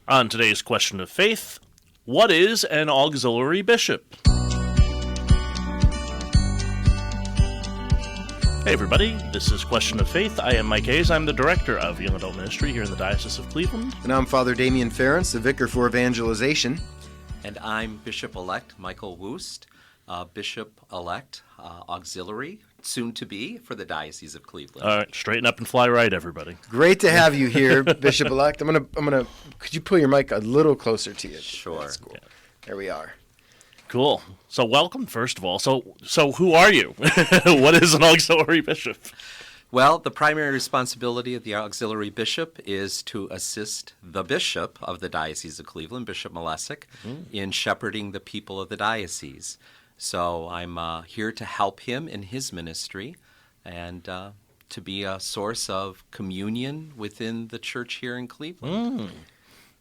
On today's question of faith, what is an auxiliary bishop? Hey everybody, this is Question of Faith. I am Mike Hayes. I'm the director of Young Adult Ministry here in the Diocese of Cleveland. And I'm Father Damian Ference, the vicar for evangelization. And I'm Bishop-elect Michael Woost, Bishop-elect Auxiliary, soon to be, for the Diocese of Cleveland. All right, straighten up and fly right, everybody. Great to have you here, Bishop-elect. I'm gonna. Could you pull your mic a little closer to you? Sure. That's cool. Yeah. There we are. Cool. So welcome, first of all. So who are you? What is an auxiliary bishop? Well, the primary responsibility of the auxiliary bishop is to assist the bishop of the Diocese of Cleveland, Bishop Malesic, in shepherding the people of the diocese. So I'm here to help him in his ministry and to be a source of communion within the church here in Cleveland.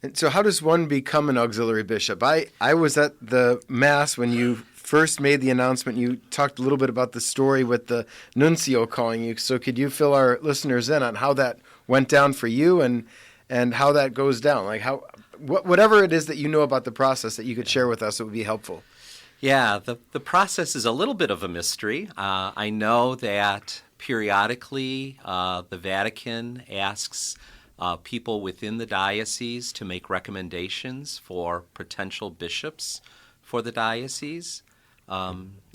And so how does one become an auxiliary bishop? I was at the Mass when you first made the announcement. You talked a little bit about the story with the nuncio calling you. So could you fill our listeners in on how that went down for you and how that goes down? Like whatever it is that you know about the process that you could share with us, it would be helpful. Yeah, the process is a little bit of a mystery. I know that periodically the Vatican asks people within the diocese to make recommendations for potential bishops for the diocese,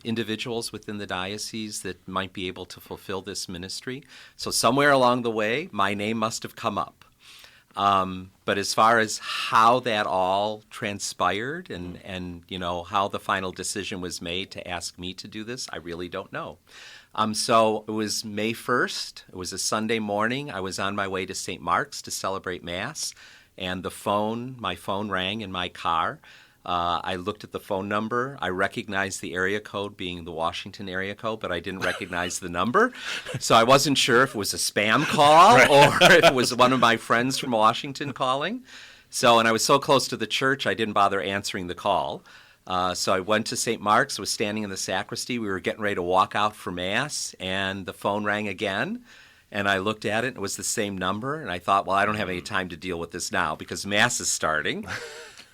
individuals within the diocese that might be able to fulfill this ministry. So somewhere along the way, my name must have come up. But as far as how that all transpired and you know how the final decision was made to ask me to do this, I really don't know. So it was May 1st. It was a Sunday morning. I was on my way to St. Mark's to celebrate Mass, and my phone rang in my car. I looked at the phone number. I recognized the area code being the Washington area code, but I didn't recognize the number. So I wasn't sure if it was a spam call or if it was one of my friends from Washington calling. And I was so close to the church, I didn't bother answering the call. So I went to St. Mark's, was standing in the sacristy. We were getting ready to walk out for Mass, and the phone rang again. And I looked at it, and it was the same number. And I thought, well, I don't have any time to deal with this now because Mass is starting.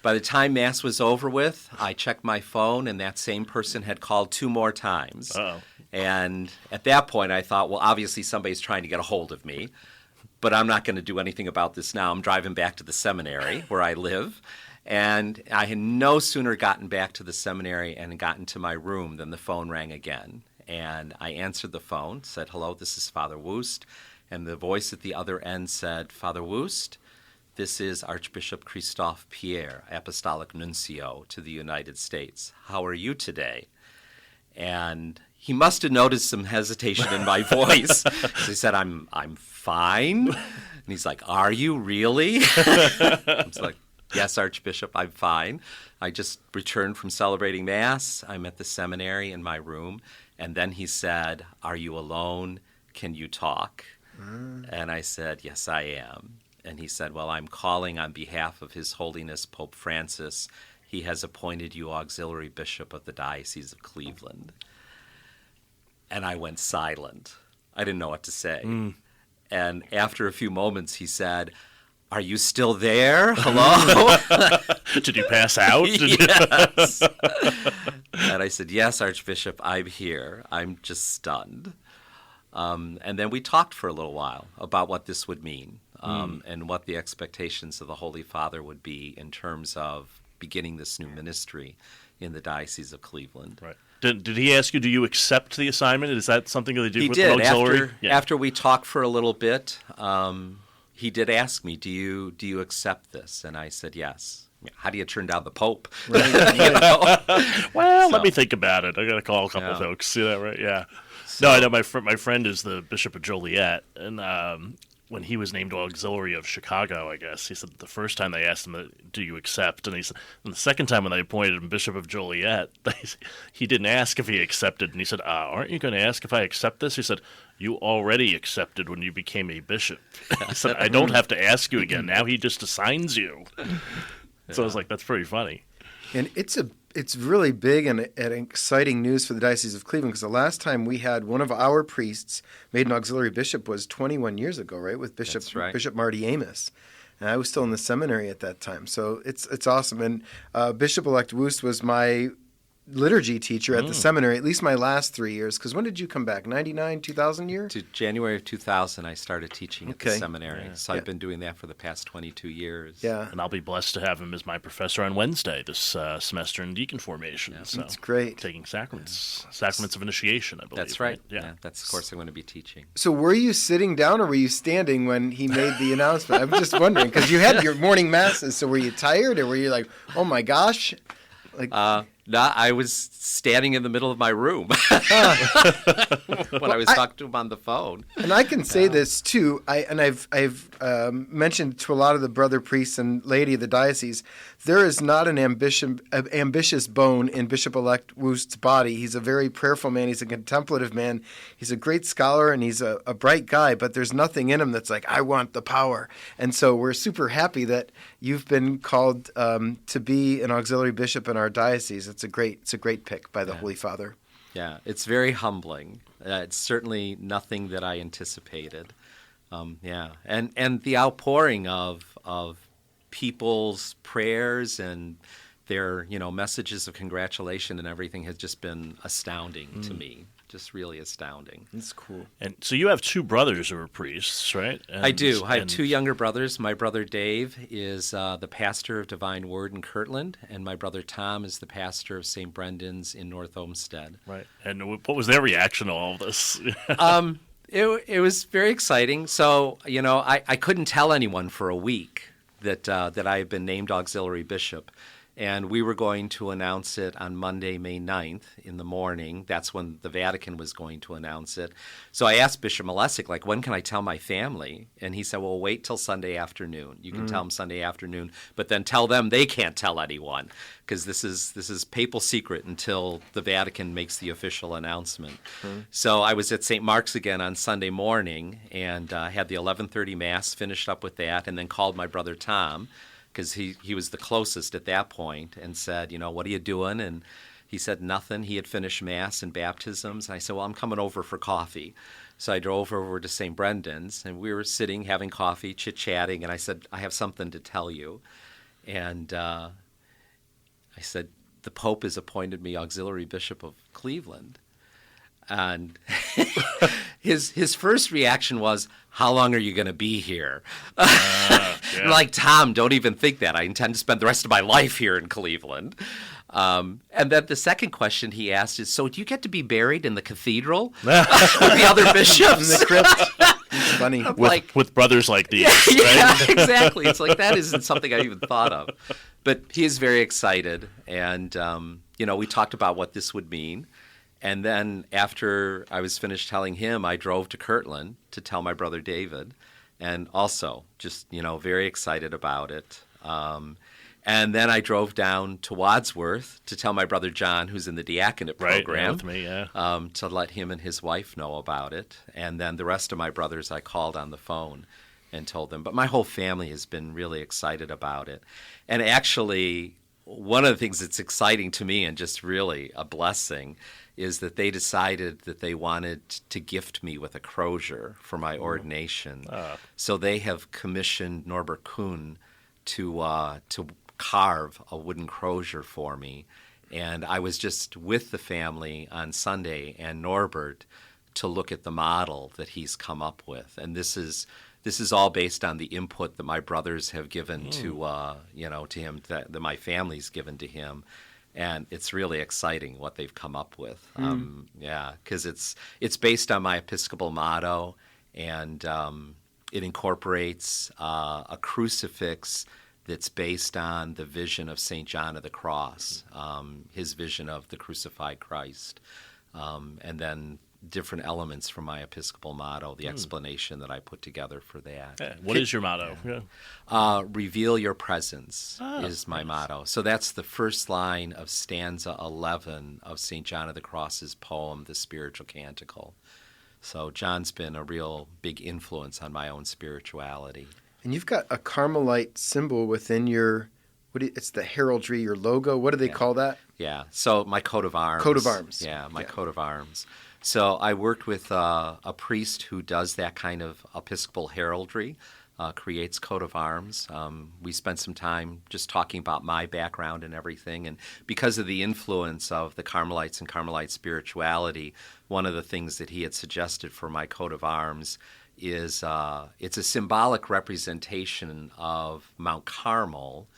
By the time Mass was over with, I checked my phone, and that same person had called 2 more times. Uh-oh. And at that point, I thought, well, obviously somebody's trying to get a hold of me, but I'm not going to do anything about this now. I'm driving back to the seminary where I live. And I had no sooner gotten back to the seminary and gotten to my room than the phone rang again. And I answered the phone, said, hello, this is Father Woost. And the voice at the other end said, Father Woost, this is Archbishop Christophe Pierre, Apostolic Nuncio to the United States. How are you today? And he must have noticed some hesitation in my voice. So he said, I'm fine. And he's like, are you really? I was like, yes, Archbishop, I'm fine. I just returned from celebrating Mass. I'm at the seminary in my room. And then he said, are you alone? Can you talk? And I said, yes, I am. And he said, well, I'm calling on behalf of His Holiness Pope Francis. He has appointed you auxiliary bishop of the Diocese of Cleveland. And I went silent. I didn't know what to say. And after a few moments, he said, are you still there? Hello? Did you pass out? Yes. And I said, yes, Archbishop, I'm here. I'm just stunned. And then we talked for a little while about what this would mean. And what the expectations of the Holy Father would be in terms of beginning this new ministry in the Diocese of Cleveland. Right. Did he ask you, do you accept the assignment? Is that something that they do He with did. an auxiliary? After we talked for a little bit, he did ask me, do you accept this? And I said, yes. How do you turn down the Pope? Right. Well, let me think about it. I got to call a couple folks. See that, right? Yeah. No, I know my friend is the Bishop of Joliet, and when he was named auxiliary of Chicago, I guess, he said the first time they asked him, do you accept? And he said, and the second time when they appointed him Bishop of Joliet, he didn't ask if he accepted. And he said, aren't you going to ask if I accept this? He said, you already accepted when you became a bishop. He said, I don't have to ask you again. Now he just assigns you. So I was like, that's pretty funny. And it's really big and exciting news for the Diocese of Cleveland because the last time we had one of our priests made an auxiliary bishop was 21 years ago, right, with Bishop Marty Amos. And I was still in the seminary at that time. So it's awesome. And Bishop-elect Woost was my liturgy teacher at the seminary, at least my last 3 years. Because when did you come back? 99, 2000 year? To January of 2000, I started teaching at the seminary. So I've been doing that for the past 22 years. Yeah. And I'll be blessed to have him as my professor on Wednesday this semester in deacon formation. So that's great. Taking sacraments of initiation, I believe. That's right. Yeah. That's the course I'm going to be teaching. So were you sitting down or were you standing when he made the announcement? I'm just wondering, because you had your morning masses. So were you tired or were you like, oh my gosh? Like, No, I was standing in the middle of my room when I was talking to him on the phone. And I can say this too. I've mentioned to a lot of the brother priests and laity of the diocese, there is not an ambitious bone in Bishop-elect Woost's body. He's a very prayerful man. He's a contemplative man. He's a great scholar and he's a bright guy. But there's nothing in him that's like, I want the power. And so we're super happy that you've been called to be an auxiliary bishop in our diocese. It's a great pick by the Holy Father. Yeah, it's very humbling. It's certainly nothing that I anticipated. And the outpouring of people's prayers and their messages of congratulation and everything has just been astounding to me. Just really astounding. It's cool. And so you have two brothers who are priests, right? I do. I have two younger brothers. My brother Dave is the pastor of Divine Word in Kirtland, and my brother Tom is the pastor of St. Brendan's in North Olmsted. Right. And what was their reaction to all of this? It was very exciting. So, I couldn't tell anyone for a week that I had been named auxiliary bishop. And we were going to announce it on Monday, May 9th in the morning. That's when the Vatican was going to announce it. So I asked Bishop Malesic, when can I tell my family? And he said, well, wait till Sunday afternoon. You can tell them Sunday afternoon, but then tell them they can't tell anyone because this is papal secret until the Vatican makes the official announcement. So I was at St. Mark's again on Sunday morning and had the 11:30 Mass, finished up with that, and then called my brother Tom, because he was the closest at that point, and said, what are you doing? And he said nothing. He had finished Mass and baptisms. And I said, well, I'm coming over for coffee. So I drove over to St. Brendan's, and we were sitting having coffee, chit-chatting, and I said, I have something to tell you. And I said, the Pope has appointed me Auxiliary Bishop of Cleveland. And his first reaction was, how long are you going to be here? I'm like, Tom, don't even think that. I intend to spend the rest of my life here in Cleveland. And then the second question he asked is, so do you get to be buried in the cathedral with the other bishops? In the crypt. It's funny. With brothers like these, yeah, right? Exactly. It's like, that isn't something I even thought of. But he is very excited. And, we talked about what this would mean. And then after I was finished telling him, I drove to Kirtland to tell my brother David, and also just, very excited about it. And then I drove down to Wadsworth to tell my brother John, who's in the diaconate program, with me, to let him and his wife know about it. And then the rest of my brothers I called on the phone and told them. But my whole family has been really excited about it. And actually, one of the things that's exciting to me and just really a blessing is that they decided that they wanted to gift me with a crozier for my ordination. So they have commissioned Norbert Kuhn to carve a wooden crozier for me. And I was just with the family on Sunday and Norbert to look at the model that he's come up with. And this is all based on the input that my brothers have given to him, that my family's given to him. And it's really exciting what they've come up with. Because it's based on my Episcopal motto, and it incorporates a crucifix that's based on the vision of St. John of the Cross, his vision of the crucified Christ, and then different elements from my Episcopal motto, the explanation that I put together for that. Yeah. What is your motto? Reveal your presence is my motto. So that's the first line of stanza 11 of St. John of the Cross's poem, The Spiritual Canticle. So John's been a real big influence on my own spirituality. And you've got a Carmelite symbol within your, it's the heraldry, your logo. What do they call that? Yeah, so my coat of arms. Coat of arms. Yeah, my coat of arms. So I worked with a priest who does that kind of Episcopal heraldry, creates coat of arms. We spent some time just talking about my background and everything, and because of the influence of the Carmelites and Carmelite spirituality, one of the things that he had suggested for my coat of arms is it's a symbolic representation of Mount Carmel,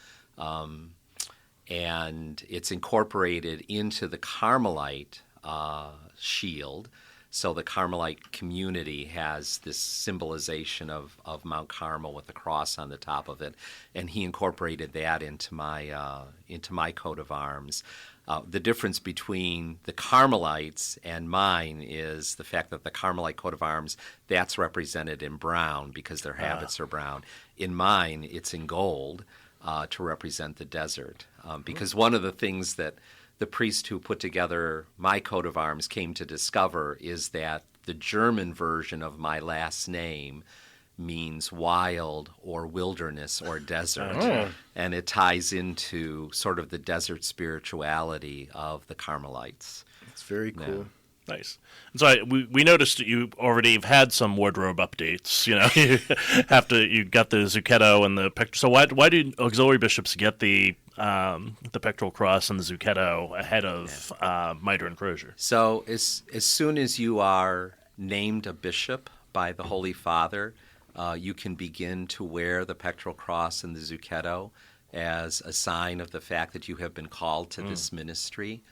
and it's incorporated into the Carmelite shield. So the Carmelite community has this symbolization of Mount Carmel with the cross on the top of it, and he incorporated that into my coat of arms. The difference between the Carmelites and mine is the fact that the Carmelite coat of arms, that's represented in brown because their habits are brown. In mine, it's in gold to represent the desert. Because one of the things that the priest who put together my coat of arms came to discover is that the German version of my last name means wild or wilderness or desert. And it ties into sort of the desert spirituality of the Carmelites. It's very cool. Yeah. Nice. And so we noticed that you already have had some wardrobe updates. You you got the zucchetto and the pectoral. So why do auxiliary bishops get the pectoral cross and the zucchetto ahead of mitre and crozier? So as soon as you are named a bishop by the Holy Father, you can begin to wear the pectoral cross and the zucchetto as a sign of the fact that you have been called to this ministry.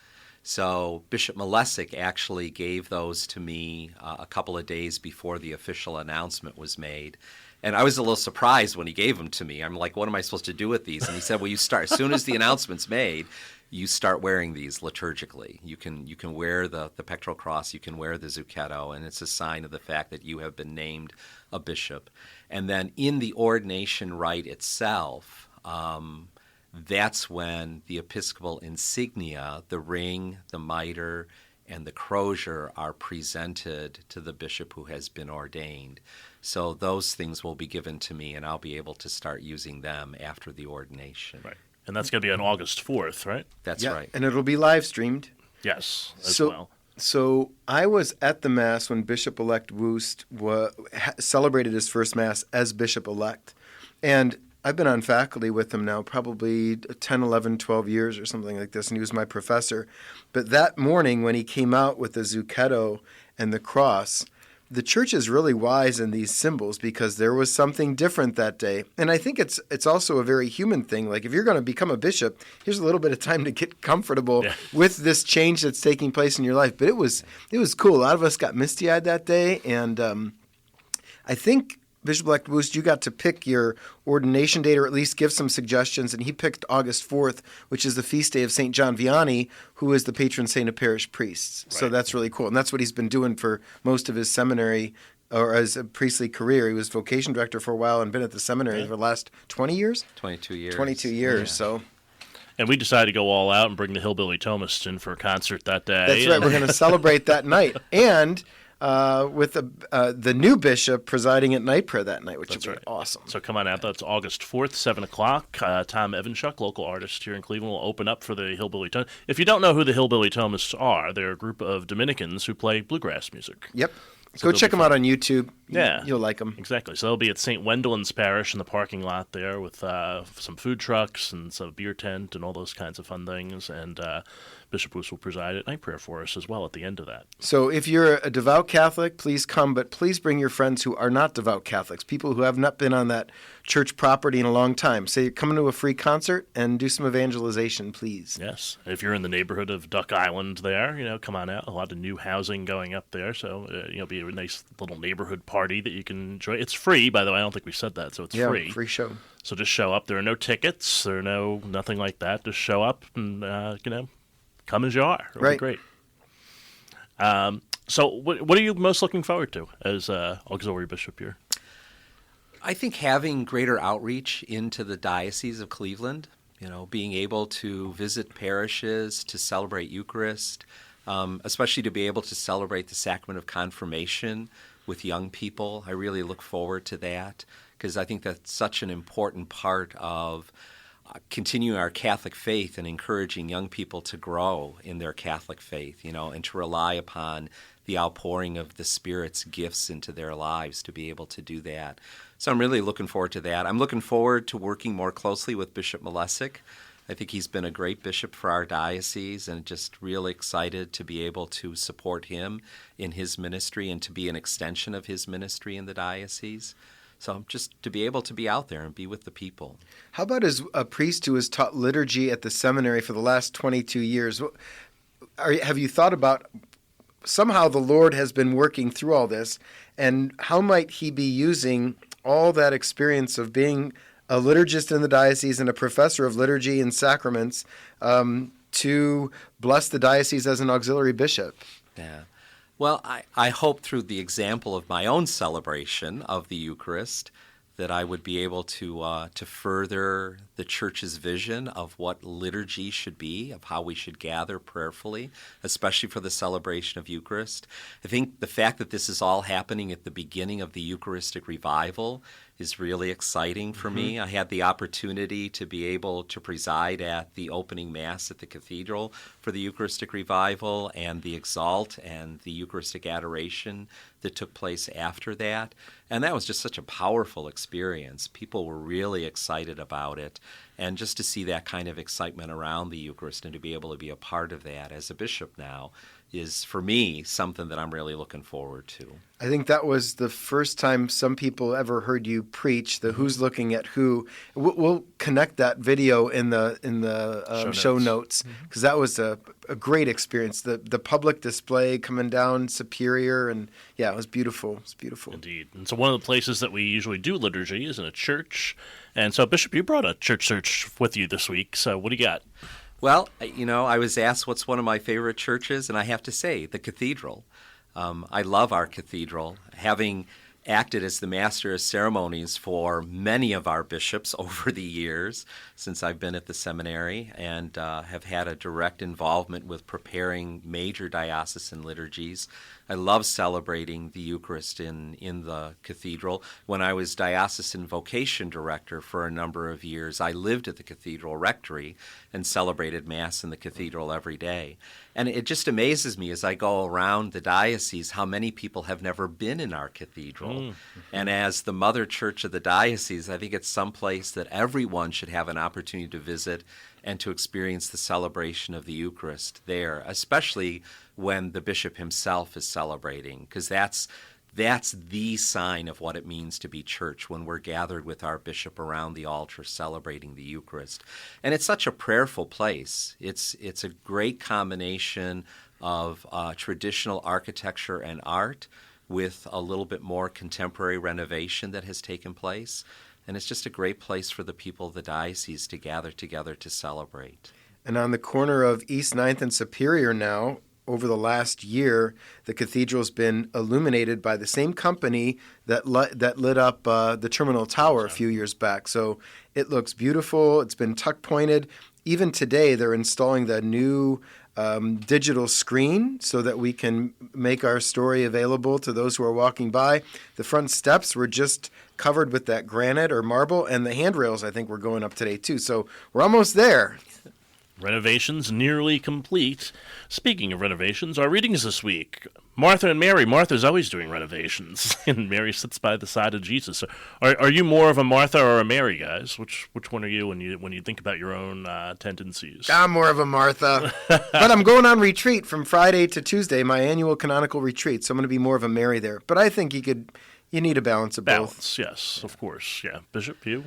So Bishop Malesic actually gave those to me a couple of days before the official announcement was made. And I was a little surprised when he gave them to me. I'm like, what am I supposed to do with these? And he said, well, you start, as soon as the announcement's made, you start wearing these liturgically. You can wear the pectoral cross, you can wear the zucchetto, and it's a sign of the fact that you have been named a bishop. And then in the ordination rite itself, that's when the episcopal insignia, the ring, the mitre, and the crozier are presented to the bishop who has been ordained. So those things will be given to me, and I'll be able to start using them after the ordination. Right. And that's going to be on August 4th, right? That's right. And it'll be live streamed. Yes, as So- well. So I was at the Mass when Bishop-elect Woost celebrated his first Mass as Bishop-elect. And I've been on faculty with him now probably 10, 11, 12 years or something like this, and he was my professor. But that morning when he came out with the zucchetto and the cross, the church is really wise in these symbols because there was something different that day. And I think it's also a very human thing. Like if you're going to become a bishop, here's a little bit of time to get comfortable with this change that's taking place in your life. But it was cool. A lot of us got misty-eyed that day, and I think Bishop-elect Woost, you got to pick your ordination date or at least give some suggestions, and he picked August 4th, which is the feast day of St. John Vianney, who is the patron saint of parish priests. Right. So that's really cool, and that's what he's been doing for most of his seminary or as a priestly career. He was vocation director for a while and been at the seminary for the last 20 years? 22 years. 22 years, so... And we decided to go all out and bring the Hillibilly Thomists in for a concert that day. That's right. We're going to celebrate that night. And... with the new bishop presiding at night prayer that night, which would be awesome. So come on out. That's August 4th, 7 o'clock. Tom Evanchuk, local artist here in Cleveland, will open up for the Hillibilly Thomists. If you don't know who the Hillibilly Thomists are, they're a group of Dominicans who play bluegrass music. Yep. So go check them out on YouTube. Yeah. You'll like them. Exactly. So they'll be at St. Wendelin's Parish in the parking lot there with some food trucks and some beer tent and all those kinds of fun things. And Bishop Woost will preside at night prayer for us as well at the end of that. So if you're a devout Catholic, please come, but please bring your friends who are not devout Catholics, people who have not been on that church property in a long time. Say you're coming to a free concert and do some evangelization, please. Yes. If you're in the neighborhood of Duck Island there, come on out. A lot of new housing going up there. So, be a nice little neighborhood party that you can enjoy. It's free, by the way. I don't think we said that, so it's free. Yeah, free show. So just show up. There are no tickets. There are nothing like that. Just show up and, come as you are. It'll be great. So what are you most looking forward to as auxiliary bishop here? I think having greater outreach into the Diocese of Cleveland, being able to visit parishes, to celebrate Eucharist, especially to be able to celebrate the sacrament of confirmation with young people. I really look forward to that because I think that's such an important part of continuing our Catholic faith and encouraging young people to grow in their Catholic faith, and to rely upon the outpouring of the Spirit's gifts into their lives to be able to do that. So I'm really looking forward to that. I'm looking forward to working more closely with Bishop Malesic. I think he's been a great bishop for our diocese, and just really excited to be able to support him in his ministry and to be an extension of his ministry in the diocese. So just to be able to be out there and be with the people. How about as a priest who has taught liturgy at the seminary for the last 22 years? Have you thought about somehow the Lord has been working through all this, and how might he be using all that experience of being a liturgist in the diocese and a professor of liturgy and sacraments to bless the diocese as an auxiliary bishop? Yeah. Well, I hope through the example of my own celebration of the Eucharist that I would be able to further the Church's vision of what liturgy should be, of how we should gather prayerfully, especially for the celebration of Eucharist. I think the fact that this is all happening at the beginning of the Eucharistic revival is really exciting for me. I had the opportunity to be able to preside at the opening Mass at the Cathedral for the Eucharistic revival, and the Exalt and the Eucharistic adoration that took place after that. And that was just such a powerful experience. People were really excited about it. And just to see that kind of excitement around the Eucharist and to be able to be a part of that as a bishop now is, for me, something that I'm really looking forward to. I think that was the first time some people ever heard you preach, the Who's Looking at Who. We'll connect that video in the show notes, because that was a great experience. The public display coming down Superior, and yeah, it was beautiful. It was beautiful. Indeed. And so one of the places that we usually do liturgy is in a church. And so, Bishop, you brought a church search with you this week. So what do you got? Well, I was asked what's one of my favorite churches, and I have to say, the Cathedral. I love our cathedral. Having acted as the master of ceremonies for many of our bishops over the years since I've been at the seminary, and have had a direct involvement with preparing major diocesan liturgies. I love celebrating the Eucharist in the cathedral. When I was diocesan vocation director for a number of years, I lived at the cathedral rectory and celebrated Mass in the cathedral every day. And it just amazes me as I go around the diocese how many people have never been in our cathedral. And as the mother church of the diocese, I think it's someplace that everyone should have an opportunity to visit and to experience the celebration of the Eucharist there, especially when the bishop himself is celebrating, because that's the sign of what it means to be church, when we're gathered with our bishop around the altar celebrating the Eucharist. And it's such a prayerful place. It's a great combination of traditional architecture and art with a little bit more contemporary renovation that has taken place. And it's just a great place for the people of the diocese to gather together to celebrate. And on the corner of East 9th and Superior now, over the last year, the cathedral's been illuminated by the same company that lit up the Terminal Tower a few years back. So it looks beautiful. It's been tuck-pointed. Even today, they're installing the new digital screen so that we can make our story available to those who are walking by. The front steps were just covered with that granite or marble, and the handrails, I think, were going up today, too. So we're almost there. Renovations nearly complete. Speaking of renovations, our readings this week. Martha and Mary. Martha's always doing renovations, and Mary sits by the side of Jesus. So are you more of a Martha or a Mary, guys? Which one are you when you think about your own tendencies? I'm more of a Martha, but I'm going on retreat from Friday to Tuesday, my annual canonical retreat. So I'm going to be more of a Mary there. But I think you need a balance of both. Balance, yes, of course, yeah. Bishop, you?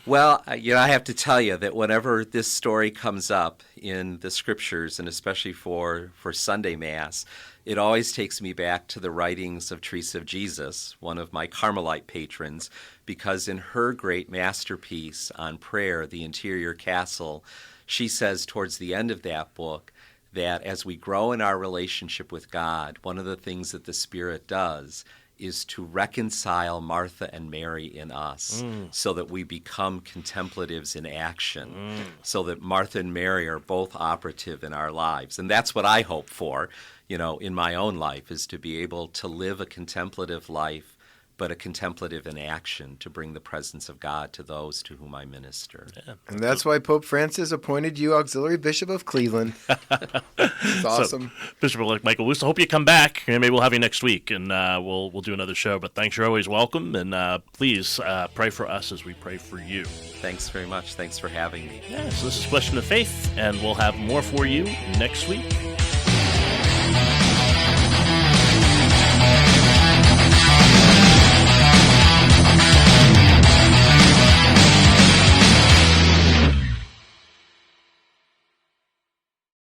Well, I have to tell you that whenever this story comes up in the Scriptures, and especially for Sunday Mass, it always takes me back to the writings of Teresa of Jesus, one of my Carmelite patrons, because in her great masterpiece on prayer, The Interior Castle, she says towards the end of that book that as we grow in our relationship with God, one of the things that the Spirit does is to reconcile Martha and Mary in us so that we become contemplatives in action, so that Martha and Mary are both operative in our lives. And that's what I hope for, in my own life, is to be able to live a contemplative life but a contemplative in action to bring the presence of God to those to whom I minister. Yeah. And that's why Pope Francis appointed you Auxiliary Bishop of Cleveland. It's awesome. So, Bishop-elect Michael Woost, I hope you come back, and maybe we'll have you next week, and we'll do another show. But thanks, you're always welcome, and please pray for us as we pray for you. Thanks very much. Thanks for having me. Yeah, so this is Question of Faith, and we'll have more for you next week.